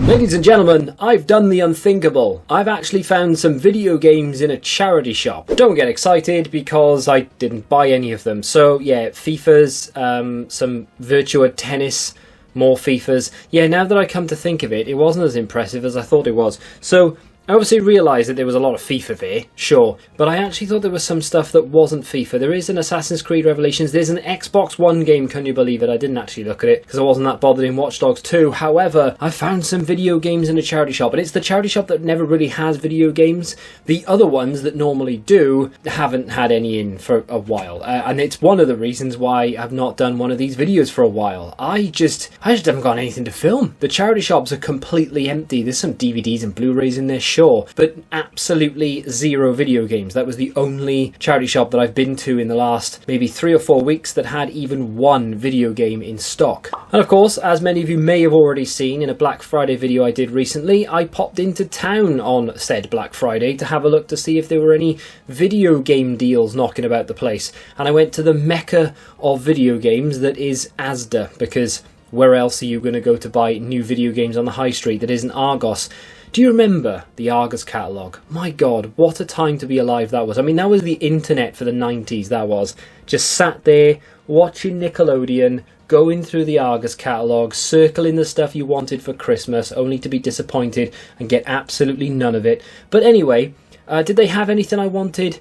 Ladies and gentlemen, I've done the unthinkable. I've actually found some video games in a charity shop. Don't get excited because I didn't buy any of them. So yeah, FIFAs, some Virtua Tennis, more FIFAs. Yeah, now that I come to think of it, it wasn't as impressive as I thought it was. So I obviously realised that there was a lot of FIFA there, sure, but I actually thought there was some stuff that wasn't FIFA. There is an Assassin's Creed Revelations, there's an Xbox One game, can you believe it? I didn't actually look at it because I wasn't that bothered in Watch Dogs 2. However, I found some video games in a charity shop, and it's the charity shop that never really has video games. The other ones that normally do haven't had any in for a while, and it's one of the reasons why I've not done one of these videos for a while. I just haven't got anything to film. The charity shops are completely empty. There's some DVDs and Blu-rays in there, sure, but absolutely zero video games. That was the only charity shop that I've been to in the last maybe 3 or 4 weeks that had even one video game in stock. And of course, as many of you may have already seen in a Black Friday video I did recently, I popped into town on said Black Friday to have a look to see if there were any video game deals knocking about the place. And I went to the mecca of video games that is Asda, because where else are you going to go to buy new video games on the high street that isn't Argos? Do you remember the Argos catalogue? My God, what a time to be alive that was. I mean, that was the internet for the 90s, that was. Just sat there, watching Nickelodeon, going through the Argos catalogue, circling the stuff you wanted for Christmas, only to be disappointed and get absolutely none of it. But anyway, did they have anything I wanted?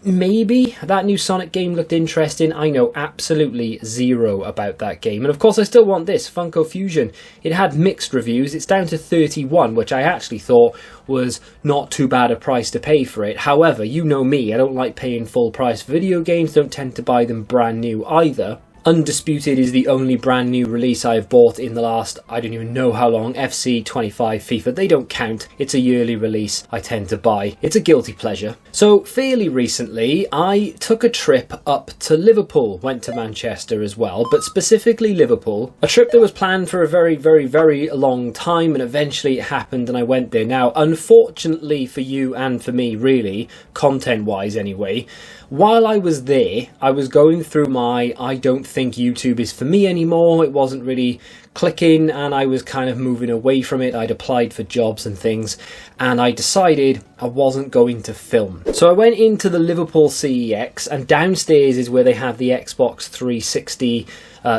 Maybe. That new Sonic game looked interesting. I know absolutely zero about that game. And of course I still want this, Funko Fusion. It had mixed reviews. It's down to 31, which I actually thought was not too bad a price to pay for it. However, you know me, I don't like paying full price for video games, don't tend to buy them brand new either. Undisputed is the only brand new release I've bought in the last, I don't even know how long, FC 25, FIFA, they don't count. It's a yearly release I tend to buy. It's a guilty pleasure. So fairly recently, I took a trip up to Liverpool, went to Manchester as well, but specifically Liverpool. A trip that was planned for a very, very, very long time, and eventually it happened and I went there. Now, unfortunately for you and for me, really, content-wise anyway, while I was there, I was going through my I don't think YouTube is for me anymore. It wasn't really clicking and I was kind of moving away from it. I'd applied for jobs and things and I decided I wasn't going to film. So I went into the Liverpool CEX, and downstairs is where they have the Xbox 360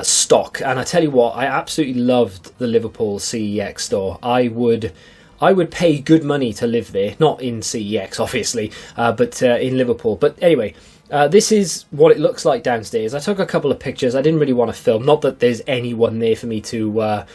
stock. And I tell you what, I absolutely loved the Liverpool CEX store. I would pay good money to live there, not in CEX obviously, but in Liverpool. But anyway, this is what it looks like downstairs. I took a couple of pictures. I didn't really want to film, not that there's anyone there for me to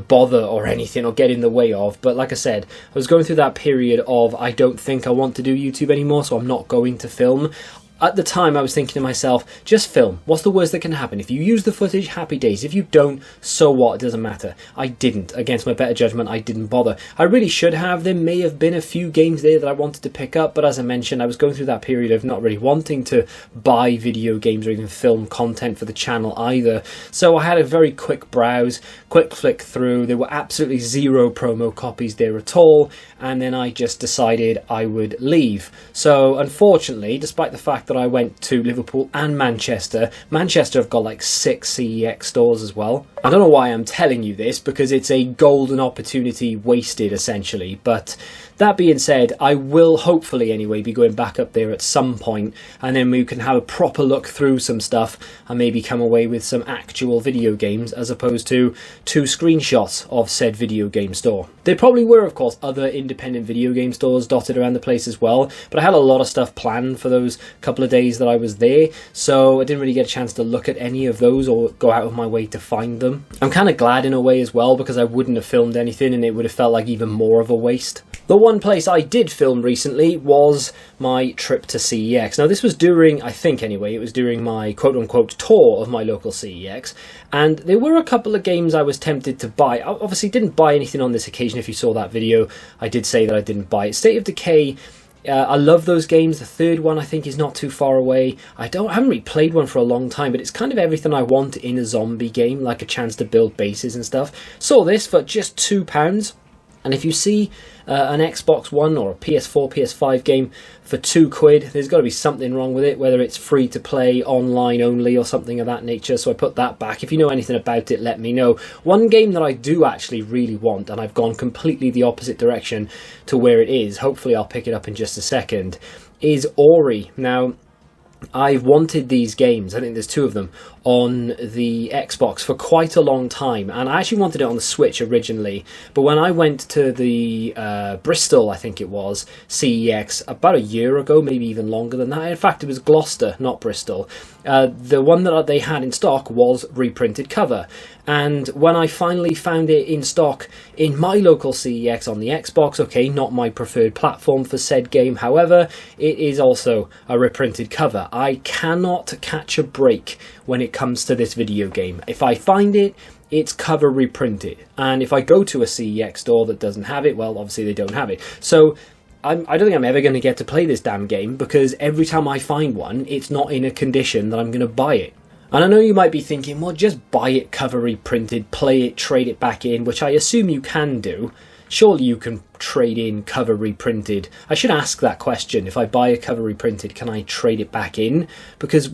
bother or anything or get in the way of, but like I said, I was going through that period of I don't think I want to do YouTube anymore, so I'm not going to film. At the time, I was thinking to myself, just film. What's the worst that can happen? If you use the footage, happy days. If you don't, so what? It doesn't matter. I didn't. Against my better judgment, I didn't bother. I really should have. There may have been a few games there that I wanted to pick up, but as I mentioned, I was going through that period of not really wanting to buy video games or even film content for the channel either. So I had a very quick browse, quick flick through. There were absolutely zero promo copies there at all, and then I just decided I would leave. So unfortunately, despite the fact that I went to Liverpool and Manchester have got like 6 CEX stores as well. I don't know why I'm telling you this, because it's a golden opportunity wasted essentially, but that being said, I will hopefully anyway be going back up there at some point, and then we can have a proper look through some stuff and maybe come away with some actual video games as opposed to 2 screenshots of said video game store. There probably were, of course, other independent video game stores dotted around the place as well, but I had a lot of stuff planned for those couple of days that I was there, so I didn't really get a chance to look at any of those or go out of my way to find them. I'm kind of glad in a way as well, because I wouldn't have filmed anything and it would have felt like even more of a waste. The one place I did film recently was my trip to CEX. Now this was during, I think anyway, it was during my quote-unquote tour of my local CEX, and there were a couple of games I was tempted to buy. I obviously didn't buy anything on this occasion. If you saw that video, I did say that I didn't buy it. State of Decay, I love those games. The third one I think is not too far away. I haven't really played one for a long time, but it's kind of everything I want in a zombie game, like a chance to build bases and stuff. Saw this for just £2. And if you see an Xbox One or a PS4, PS5 game for £2, there's got to be something wrong with it, whether it's free to play, online only, or something of that nature. So I put that back. If you know anything about it, let me know. One game that I do actually really want, and I've gone completely the opposite direction to where it is, hopefully I'll pick it up in just a second, is Ori. Now, I've wanted these games, I think there's 2 of them, on the Xbox for quite a long time, and I actually wanted it on the Switch originally, but when I went to the Bristol, I think it was, CEX, about a year ago, maybe even longer than that, in fact it was Gloucester, not Bristol, the one that they had in stock was reprinted cover, and when I finally found it in stock in my local CEX on the Xbox, okay, not my preferred platform for said game, however, it is also a reprinted cover. I cannot catch a break when it comes to this video game. If I find it, it's cover reprinted. And if I go to a CEX store that doesn't have it, well, obviously they don't have it. So I don't think I'm ever going to get to play this damn game, because every time I find one, it's not in a condition that I'm going to buy it. And I know you might be thinking, well, just buy it cover reprinted, play it, trade it back in, which I assume you can do. Surely you can trade in cover reprinted. I should ask that question. If I buy a cover reprinted, can I trade it back in? Because,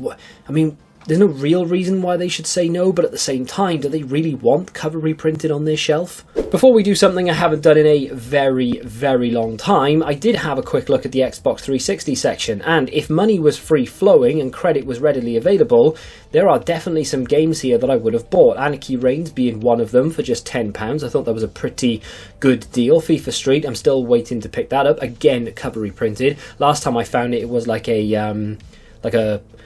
I mean, there's no real reason why they should say no, but at the same time, do they really want cover reprinted on their shelf? Before we do something I haven't done in a very, very long time, I did have a quick look at the Xbox 360 section, and if money was free-flowing and credit was readily available, there are definitely some games here that I would have bought. Anarchy Reigns being one of them for just £10. I thought that was a pretty good deal. FIFA Street, I'm still waiting to pick that up. Again, cover reprinted. Last time I found it, it was like a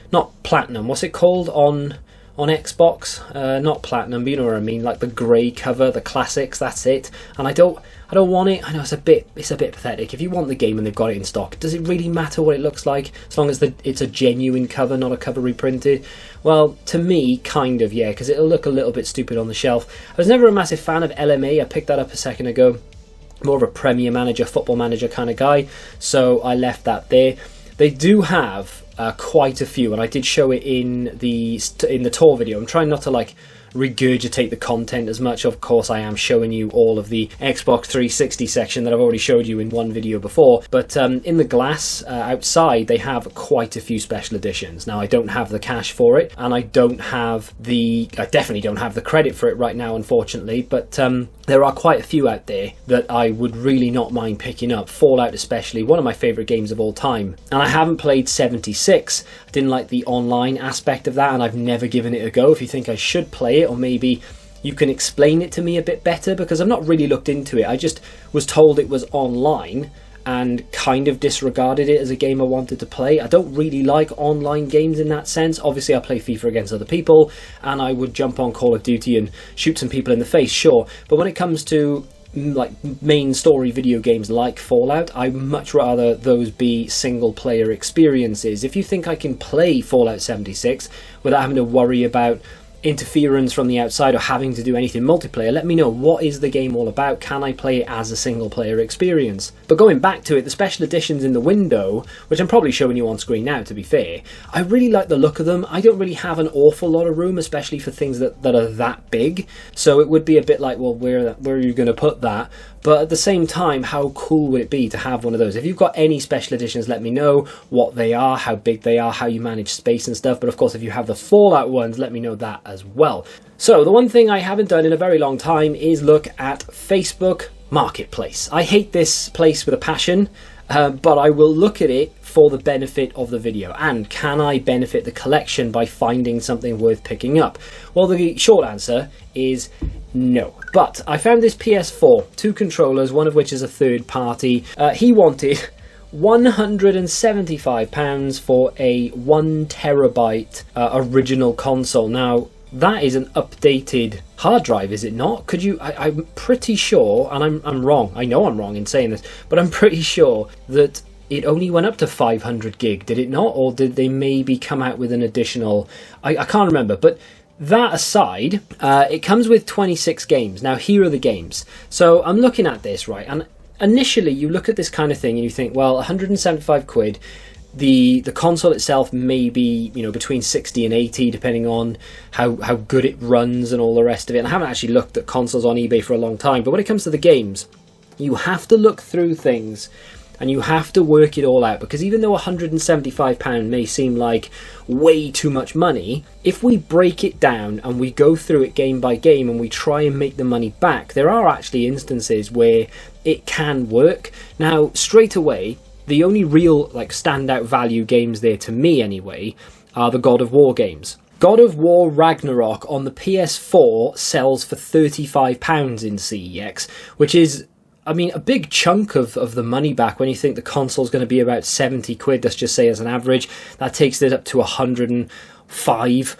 not platinum, what's it called on Xbox? Not platinum, but you know what I mean, like the grey cover, the classics, that's it. And I don't want it. I know it's a bit pathetic. If you want the game and they've got it in stock, does it really matter what it looks like, as long as it's a genuine cover, not a cover reprinted? Well, to me, kind of, yeah, because it'll look a little bit stupid on the shelf. I was never a massive fan of LMA. I picked that up a second ago. More of a Premier Manager, Football Manager kind of guy, so I left that there. They do have quite a few, and I did show it in the tour video. I'm trying not to like regurgitate the content as much. Of course, I am showing you all of the Xbox 360 section that I've already showed you in one video before, but in the glass outside they have quite a few special editions. Now, I don't have the cash for it, and I definitely don't have the credit for it right now, unfortunately, but there are quite a few out there that I would really not mind picking up. Fallout especially, one of my favourite games of all time. And I haven't played 76. I didn't like the online aspect of that, and I've never given it a go. If you think I should play it, or maybe you can explain it to me a bit better, because I've not really looked into it. I just was told it was online and kind of disregarded it as a game I wanted to play. I don't really like online games in that sense. Obviously, I play FIFA against other people, and I would jump on Call of Duty and shoot some people in the face, sure. But when it comes to like main story video games like Fallout, I much rather those be single player experiences. If you think I can play Fallout 76 without having to worry about interference from the outside or having to do anything multiplayer, let me know. What is the game all about? Can I play it as a single player experience? But going back to it, the special editions in the window, which I'm probably showing you on screen now, to be fair, I really like the look of them. I don't really have an awful lot of room, especially for things that are that big, so it would be a bit like, well, where are you going to put that? But at the same time, how cool would it be to have one of those? If you've got any special editions, let me know what they are, how big they are, how you manage space and stuff. But of course, if you have the Fallout ones, let me know that as well. So the one thing I haven't done in a very long time is look at Facebook Marketplace. I hate this place with a passion, but I will look at it for the benefit of the video. And can I benefit the collection by finding something worth picking up? Well, the short answer is no. But I found this PS4, 2 controllers, one of which is a third party. He wanted £175 for a 1TB original console. Now, that is an updated hard drive, is it not? Could you? I'm pretty sure, and I'm wrong. I know I'm wrong in saying this, but I'm pretty sure that it only went up to 500 gig, did it not? Or did they maybe come out with an additional? I can't remember, but that aside, it comes with 26 games. Now, here are the games. So I'm looking at this, right, and initially you look at this kind of thing and you think, well, 175 quid. The console itself may be, you know, between 60 and 80, depending on how good it runs and all the rest of it. And I haven't actually looked at consoles on eBay for a long time, but when it comes to the games, You have to look through things and you have to work it all out, because even though £175 may seem like way too much money, if we break it down and we go through it game by game and we try and make the money back, there are actually instances where it can work. Now, straight away, the only real like standout value games there, to me anyway, are the God of War games. God of War Ragnarok on the PS4 sells for £35 in CEX, which is, I mean, a big chunk of the money back when you think the console's going to be about 70 quid, let's just say as an average. That takes it up to 105,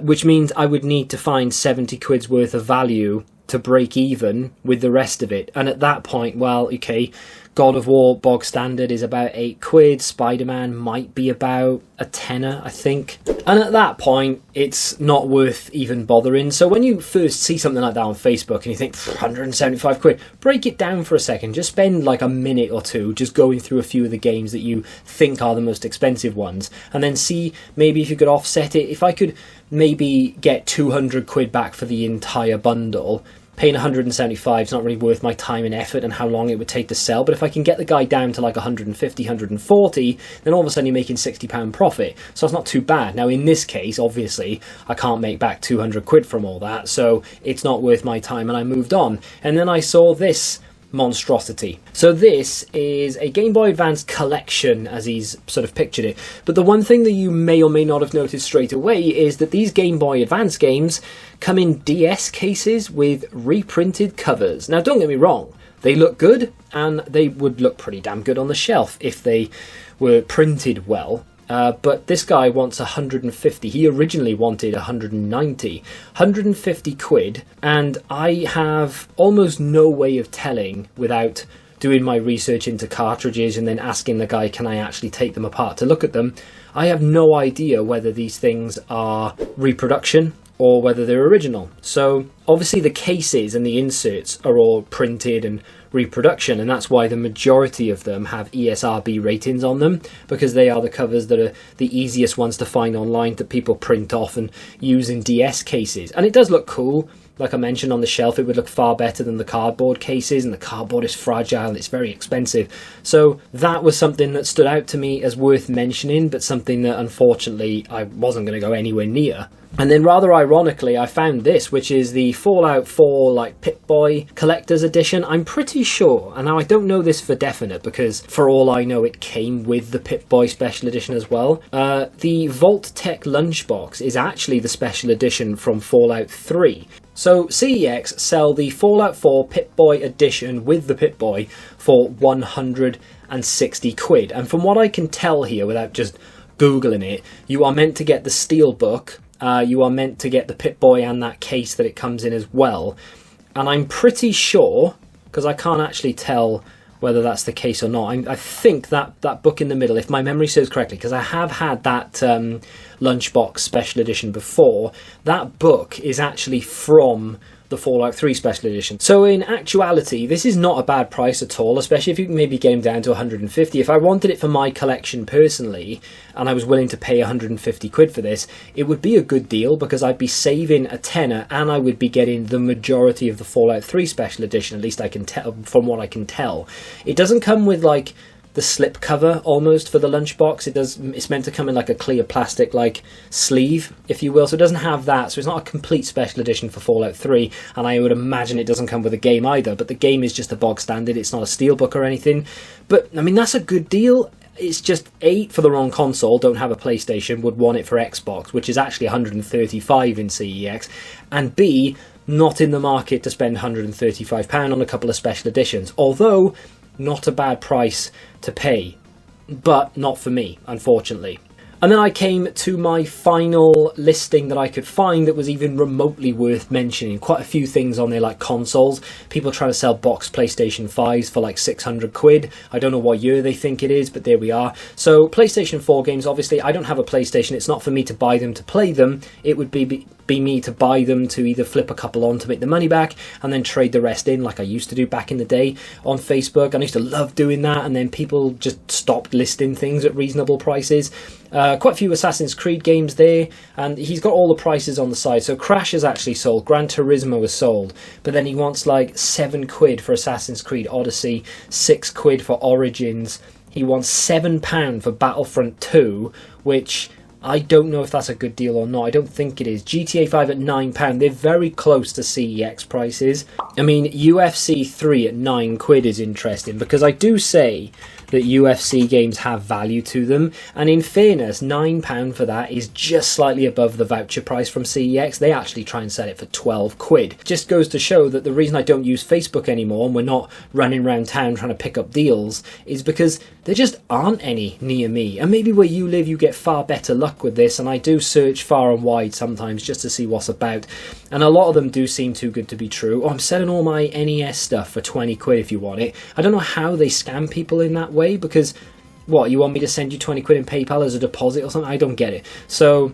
which means I would need to find 70 quid's worth of value to break even with the rest of it. And at that point, well, okay, God of War bog standard is about 8 quid, Spider-Man might be about a tenner, I think. And at that point, it's not worth even bothering. So when you first see something like that on Facebook and you think, 175 quid, break it down for a second. Just spend like a minute or two just going through a few of the games that you think are the most expensive ones, and then see maybe if you could offset it. If I could maybe get 200 quid back for the entire bundle, paying 175 is not really worth my time and effort and how long it would take to sell. But if I can get the guy down to like 150, 140, then all of a sudden you're making £60 profit. So it's not too bad. Now, in this case, obviously, I can't make back 200 quid from all that, so it's not worth my time, and I moved on. And then I saw this monstrosity. So this is a Game Boy Advance collection, as he's sort of pictured it. But the one thing that you may or may not have noticed straight away is that these Game Boy Advance games come in DS cases with reprinted covers. Now, don't get me wrong, they look good, and they would look pretty damn good on the shelf if they were printed well. But this guy wants 150. He originally wanted 190. 150 quid, and I have almost no way of telling without doing my research into cartridges and then asking the guy, can I actually take them apart to look at them? I have no idea whether these things are reproduction or whether they're original. So obviously the cases and the inserts are all printed and reproduction, and that's why the majority of them have ESRB ratings on them, because they are the covers that are the easiest ones to find online that people print off and use in DS cases. And it does look cool. Like I mentioned, on the shelf it would look far better than the cardboard cases, and the cardboard is fragile and it's very expensive. So that was something that stood out to me as worth mentioning, but something that unfortunately I wasn't going to go anywhere near. And then rather ironically, I found this, which is the Fallout 4 like Pip-Boy Collector's Edition. I'm pretty sure, and now I don't know this for definite because for all I know it came with the Pip-Boy Special Edition as well. The Vault Tech Lunchbox is actually the Special Edition from Fallout 3. So CEX sell the Fallout 4 Pip-Boy Edition with the Pip-Boy for 160 quid. And from what I can tell here, without just Googling it, you are meant to get the Steelbook. You are meant to get the Pip-Boy and that case that it comes in as well. And I'm pretty sure, because I can't actually tell whether that's the case or not, I think that book in the middle, if my memory serves correctly, because I have had that Lunchbox Special Edition before, that book is actually from the Fallout 3 Special Edition. So in actuality, this is not a bad price at all, especially if you can maybe get him down to 150. If I wanted it for my collection personally, and I was willing to pay 150 quid for this, it would be a good deal because I'd be saving a tenner and I would be getting the majority of the Fallout 3 Special Edition, at least I can tell from what I can tell. It doesn't come with like the slip cover almost for the lunchbox. It's meant to come in like a clear plastic like sleeve, if you will, so it doesn't have that, so it's not a complete special edition for Fallout 3, and I would imagine it doesn't come with a game either, but the game is just a bog standard, it's not a steelbook or anything. But I mean, that's a good deal. It's just A, for the wrong console, don't have a PlayStation, would want it for Xbox, which is actually 135 in CEX, and B, not in the market to spend £135 on a couple of special editions, although not a bad price to pay, but not for me, unfortunately. And then I came to my final listing that I could find that was even remotely worth mentioning. Quite a few things on there like consoles. People trying to sell boxed PlayStation 5s for like 600 quid. I don't know what year they think it is, but there we are. So PlayStation 4 games, obviously I don't have a PlayStation. It's not for me to buy them to play them. It would be me to buy them to either flip a couple on to make the money back and then trade the rest in like I used to do back in the day on Facebook. I used to love doing that, and then people just stopped listing things at reasonable prices. Quite a few Assassin's Creed games there, and he's got all the prices on the side. So Crash is actually sold, Gran Turismo is sold, but then he wants like £7 for Assassin's Creed Odyssey, £6 for Origins. He wants £7 for Battlefront 2, which I don't know if that's a good deal or not. I don't think it is. GTA 5 at £9. They're very close to CEX prices. I mean, UFC 3 at £9 is interesting, because I do say that UFC games have value to them, and in fairness, £9 for that is just slightly above the voucher price from CEX. They actually try and sell it for £12. Just goes to show that the reason I don't use Facebook anymore, and we're not running around town trying to pick up deals, is because there just aren't any near me. And maybe where you live you get far better luck with this, and I do search far and wide sometimes just to see what's about, and a lot of them do seem too good to be true. Oh, I'm selling all my NES stuff for £20 if you want it. I don't know how they scam people in that way, because what, you want me to send you £20 in PayPal as a deposit or something? I don't get it. So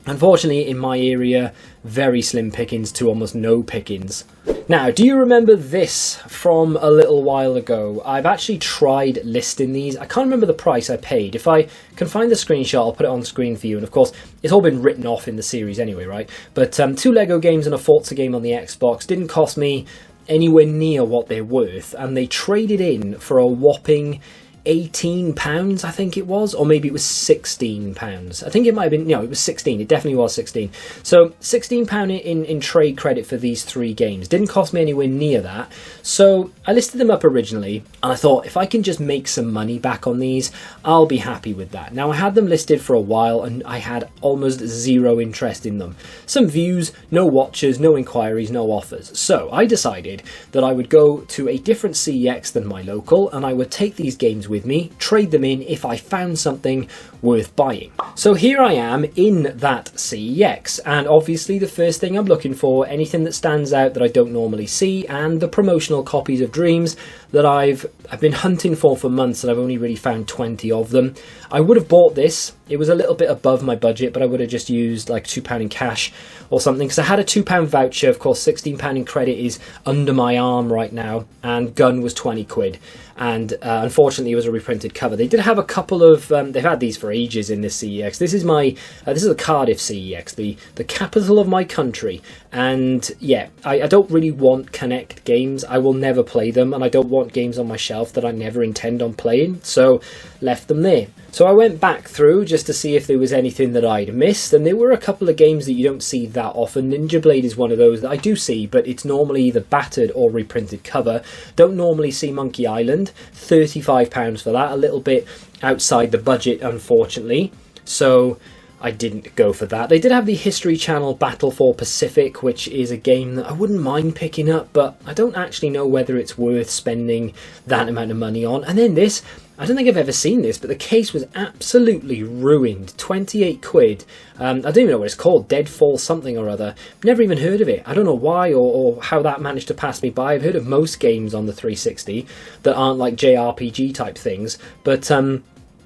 unfortunately in my area, very slim pickings to almost no pickings. Now, do you remember this from a little while ago? I've actually tried listing these. I can't remember the price I paid. If I can find the screenshot, I'll put it on screen for you. And of course, it's all been written off in the series anyway, right? But 2 Lego games and a Forza game on the Xbox didn't cost me anywhere near what they're worth. And they traded in for a whopping £18, I think it was, or maybe it was £16. I think it might have been, no, it was 16. It definitely was 16. So £16 in trade credit for these 3 games. Didn't cost me anywhere near that. So I listed them up originally, and I thought if I can just make some money back on these, I'll be happy with that. Now, I had them listed for a while, and I had almost zero interest in them. Some views, no watches, no inquiries, no offers. So I decided that I would go to a different CEX than my local, and I would take these games with me, trade them in if I found something worth buying. So here I am in that CEX, and obviously the first thing I'm looking for, anything that stands out that I don't normally see, and the promotional copies of Dreams that I've been hunting for months, and I've only really found 20 of them. I would have bought this. It was a little bit above my budget, but I would have just used like £2 in cash or something, because I had a £2 voucher. Of course, £16 in credit is under my arm right now, and Gun was £20. And unfortunately, it was a reprinted cover. They did have a couple of, they've had these for ages in this CEX. This is my, this is the Cardiff CEX, the capital of my country. And yeah, I don't really want Connect games. I will never play them, and I don't want games on my shelf that I never intend on playing. So left them there. So I went back through just to see if there was anything that I'd missed, and there were a couple of games that you don't see that often. Ninja Blade is one of those that I do see, but it's normally either battered or reprinted cover. Don't normally see Monkey Island. £35 for that, a little bit outside the budget, unfortunately. So I didn't go for that. They did have the History Channel Battle for Pacific, which is a game that I wouldn't mind picking up, but I don't actually know whether it's worth spending that amount of money on. And then this, I don't think I've ever seen this, but the case was absolutely ruined. £28. I don't even know what it's called. Deadfall something or other. Never even heard of it. I don't know why or how that managed to pass me by. I've heard of most games on the 360 that aren't like JRPG type things, but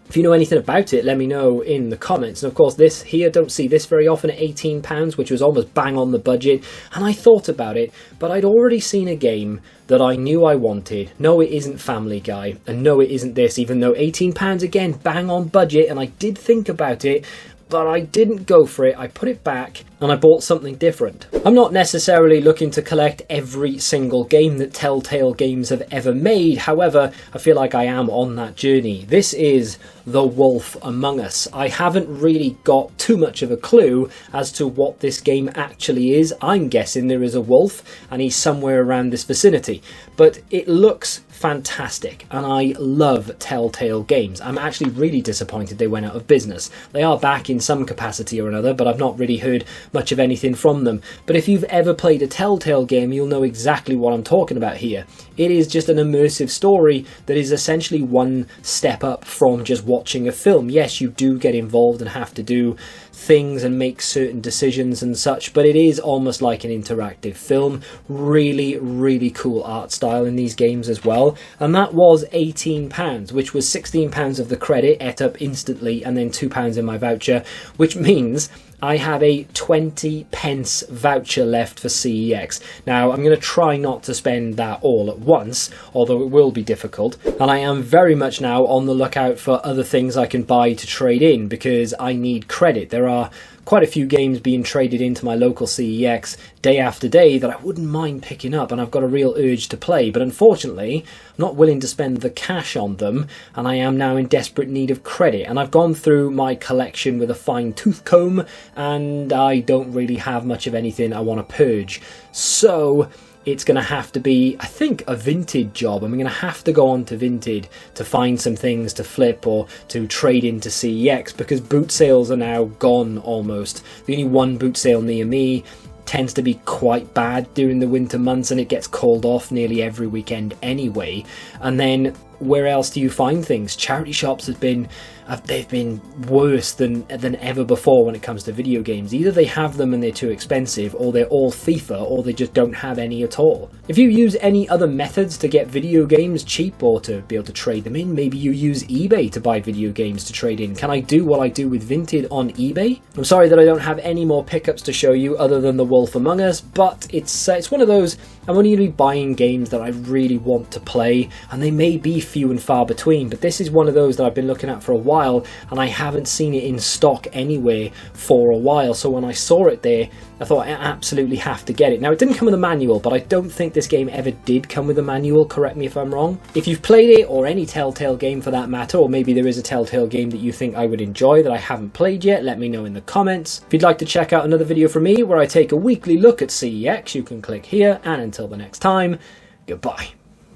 if you know anything about it, let me know in the comments. And of course, this here, don't see this very often at £18, which was almost bang on the budget. And I thought about it, but I'd already seen a game that I knew I wanted. No, it isn't Family Guy, and no, it isn't this, even though £18 again, bang on budget. And I did think about it, but I didn't go for it. I put it back and I bought something different. I'm not necessarily looking to collect every single game that Telltale Games have ever made. However, I feel like I am on that journey. This is The Wolf Among Us. I haven't really got too much of a clue as to what this game actually is. I'm guessing there is a wolf and he's somewhere around this vicinity, but it looks fantastic, and I love Telltale Games. I'm actually really disappointed they went out of business. They are back in some capacity or another, but I've not really heard much of anything from them. But if you've ever played a Telltale game, you'll know exactly what I'm talking about here. It is just an immersive story that is essentially one step up from just watching a film. Yes, you do get involved and have to do things and make certain decisions and such, but it is almost like an interactive film. Really, really cool art style in these games as well. And that was £18, which was £16 of the credit ate up instantly, and then £2 in my voucher, which means I have a 20 pence voucher left for CEX. Now, I'm going to try not to spend that all at once, although it will be difficult. And I am very much now on the lookout for other things I can buy to trade in, because I need credit. There are quite a few games being traded into my local CEX day after day that I wouldn't mind picking up, and I've got a real urge to play, but unfortunately I'm not willing to spend the cash on them, and I am now in desperate need of credit. And I've gone through my collection with a fine tooth comb, and I don't really have much of anything I want to purge. So it's going to have to be, I think, a Vinted job. I'm going to have to go on to Vinted to find some things to flip or to trade into CEX, because boot sales are now gone almost. The only one boot sale near me tends to be quite bad during the winter months, and it gets called off nearly every weekend anyway. And then where else do you find things? Charity shops they've been worse than ever before when it comes to video games. Either they have them and they're too expensive, or they're all FIFA, or they just don't have any at all. If you use any other methods to get video games cheap or to be able to trade them in, maybe you use eBay to buy video games to trade in. Can I do what I do with Vinted on eBay? I'm sorry that I don't have any more pickups to show you other than The Wolf Among Us, but it's one of those, I'm only going to be buying games that I really want to play, and they may be few and far between, but this is one of those that I've been looking at for a while, and I haven't seen it in stock anywhere for a while. So when I saw it there, I thought I absolutely have to get it. Now, it didn't come with a manual, but I don't think this game ever did come with a manual, correct me if I'm wrong. If you've played it, or any Telltale game for that matter, or maybe there is a Telltale game that you think I would enjoy that I haven't played yet, let me know in the comments. If you'd like to check out another video from me where I take a weekly look at CEX, you can click here, and until the next time, goodbye.